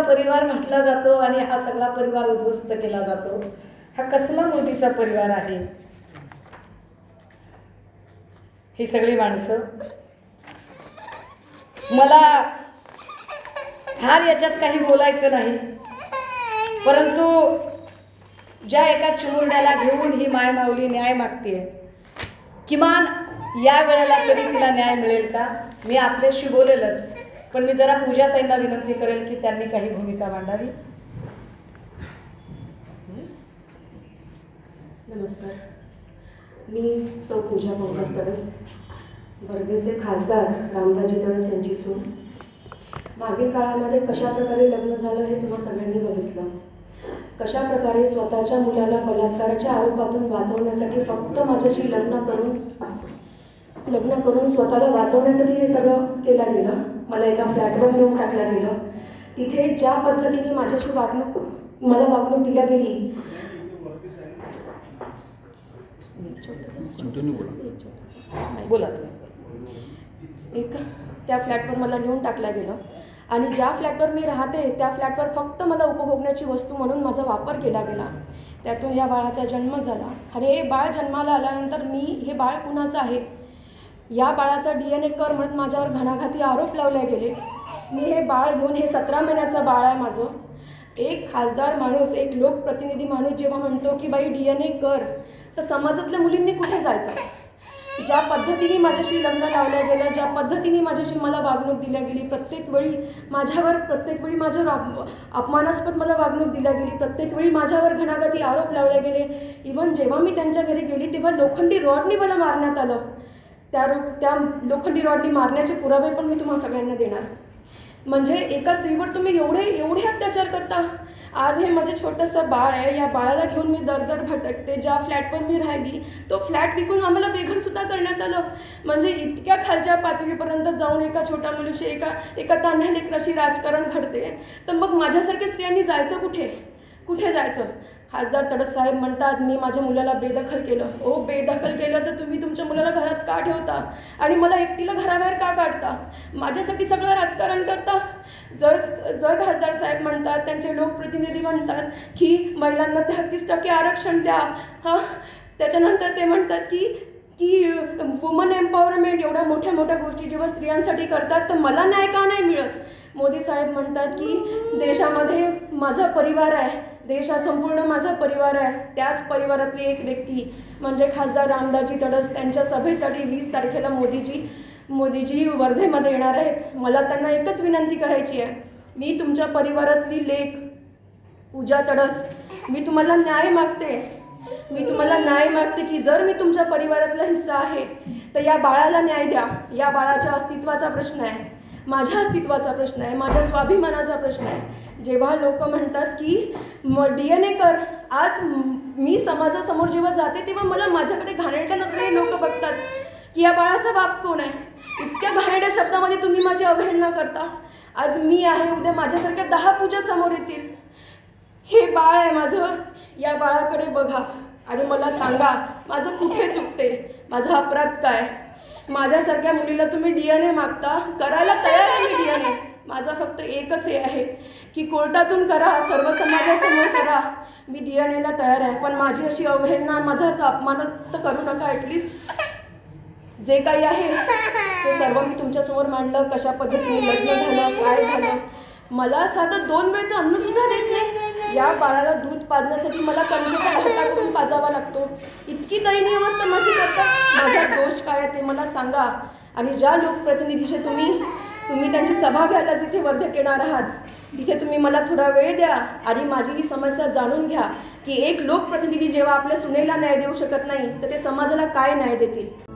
परिवार म्हटला जातो आणि हा सगळा परिवार उद्ध्वस्त केला जातो। हा कसला मोदीचा परिवार आहे? ही सगळी माणसं मला फार याच्यात काही बोलायचं नाही, परंतु ज्या एका चिमुरड्याला घेऊन ही मायमाऊली न्याय मागतेय, किमान या वेळेला तरी तिला न्याय मिळेल का? मी आपल्याशी बोलेलच, पण मी जरा पूजाताईंना विनंती करेल की त्यांनी काही भूमिका मांडावी। नमस्कार, मी सौ पूजा पंकज तडस, वर्धेचे खासदार रामदाजी तडस यांची सून। मागील काळामध्ये कशा प्रकारे लग्न झालं हे तुम्हा सगळ्यांनी बघितलं। कशा प्रकारे स्वतःच्या मुलाला बलात्काराच्या आरोपातून वाचवण्यासाठी फक्त माझ्याशी लग्न करून स्वतःला वाचवण्यासाठी हे सगळं केलं गेलं। मला एका फ्लॅटवर नेऊन टाकलं गेलं। तिथे ज्या पद्धतीने माझ्याशी मला वागणूक दिल्या गेली, बोला। एक त्या फ्लॅटवर मला नेऊन टाकलं गेलं आणि ज्या फ्लॅटवर मी राहते त्या फ्लॅटवर फक्त मला उपभोगण्याची वस्तू म्हणून माझा वापर केला गेला। त्यातून या बाळाचा जन्म झाला आणि हे बाळ जन्माला आल्यानंतर हे बाळ कुणाचं आहे, या बाळाचा DNA कर म्हणून माझ्यावर घणाघाती आरोप लावले गेले। मी हे बाळ घेऊन, हे 17 महिन्याचं बाळ आहे माझं। एक खासदार माणूस, एक लोकप्रतिनिधी माणूस जेव्हा म्हणतो की बाई DNA कर, तर समाजातल्या मुलींनी कुठे जायचं? ज्या पद्धतीने माझ्याशी लग्न लावलं गेलं, ज्या पद्धतीने मला वागणूक दिल्या गेली, प्रत्येक वेळी माझ्यावर अपमानास्पद मला वागणूक दिल्या गेली, प्रत्येक वेळी माझ्यावर घणाघाती आरोप लावले गेले। इवन जेव्हा मी त्यांच्या घरी गेली तेव्हा लोखंडी रॉडनी मला मारण्यात आलं। त्या लोखंडी रॉडनी मारण्याचे पुरावे पण मी तुम्हा सगळ्यांना देणार। म्हणजे एका स्त्रीवर तुम्ही एवढे अत्याचार करता। आज हे माझे छोटंसं बाळ आहे, या बाळाला घेऊन मी दर भटकते। ज्या फ्लॅटवर मी राहिली तो फ्लॅट विकून आम्हाला बेघरसुद्धा करण्यात आलं। म्हणजे इतक्या खालच्या पातळीपर्यंत जाऊन एका छोट्या मुलीशी, एका तान्ह्या लेकराशी राजकारण घडते, तर मग माझ्यासारख्या स्त्रियांनी जायचं कुठे जायचं? खासदार तडस साहेब म्हणतात मी माझ्या मुलाला बेदखल केलं। ओ, बेदखल केलं तर तुम्ही तुमच्या मुलाला घरात का ठेवता आणि मला एकटीला घराबाहेर का काढता? माझ्यासाठी सगळं राजकारण करता। जर खासदार साहेब म्हणतात, त्यांचे लोकप्रतिनिधी म्हणतात की महिलांना 33% आरक्षण द्या, त्याच्यानंतर ते म्हणतात की वुमन एम्पॉवरमेंट, एवढ्या मोठ्या गोष्टी जेव्हा स्त्रियांसाठी करतात, तर मला न्याय का नाही मिळत? मोदी साहेब म्हणतात की देशामध्ये माझा परिवार आहे, देश हा संपूर्ण माझा परिवार आहे। त्याच परिवारातली एक व्यक्ती म्हणजे खासदार रामदाजी तडस, त्यांच्या सभेसाठी 20 तारखेला मोदीजी वर्धेमध्ये येणार आहेत। मला त्यांना एकच विनंती करायची आहे, मी तुमच्या परिवारातली लेक पूजा तडस, मी तुम्हाला न्याय मागते की जर मी तुमच्या परिवारातला हिस्सा आहे तर या बाळाला न्याय द्या। या बाळाच्या अस्तित्वाचा प्रश्न आहे, माझ्या अस्तित्वाचा प्रश्न आहे, माझ्या स्वाभिमानाचा प्रश्न आहे। जेव्हा लोक म्हणतात की DNA कर, आज मी समाजासमोर जेव्हा जाते तेव्हा मला माझ्याकडे घाणेरड्या नजरेने लोक बघतात की या बाळाचा बाप कोण आहे? इतक्या घाणेरड्या शब्दामध्ये तुम्ही माझी अवहेलना करता। आज मी आहे, उद्या माझ्यासारख्या 10 पूजा समोर येतील। हे बाळ आहे माझं, या बाळाकडे बघा आणि मला सांगा माझं कुठे चुकते, माझा अपराध काय? माझ्यासारख्या मुलीला तुम्ही DNA मागता, करायला तयार आहे मी DNA। माझा फक्त एकच हे आहे की कोर्टातून करा, सर्व समाजासमोर करा, मी DNAला तयार आहे। पण माझी अशी अवहेलना, माझा असा अपमान तर करू नका। ॲटलिस्ट जे काही आहे ते सर्व मी तुमच्यासमोर मांडलं, कशा पद्धतीने लग्न झालं, काय झालं। मला साधं 2 वेळचं अन्नसुद्धा देत नाही। या बाळाला दूध पाजण्यासाठी मला कणकेचा घट्टा करून पाजावा लागतो। इतकी दयनीय अवस्था माझी करता। माझा दोष काय आहे ते मला सांगा। आणि ज्या लोकप्रतिनिधीचे तुम्ही त्यांची सभा घ्यायला जिथे वर्धेत येणार आहात, तिथे तुम्ही मला थोडा वेळ द्या आणि माझी ही समस्या जाणून घ्या की एक लोकप्रतिनिधी जेव्हा आपल्या सुनेला न्याय देऊ शकत नाही तर ते समाजाला काय न्याय देतील?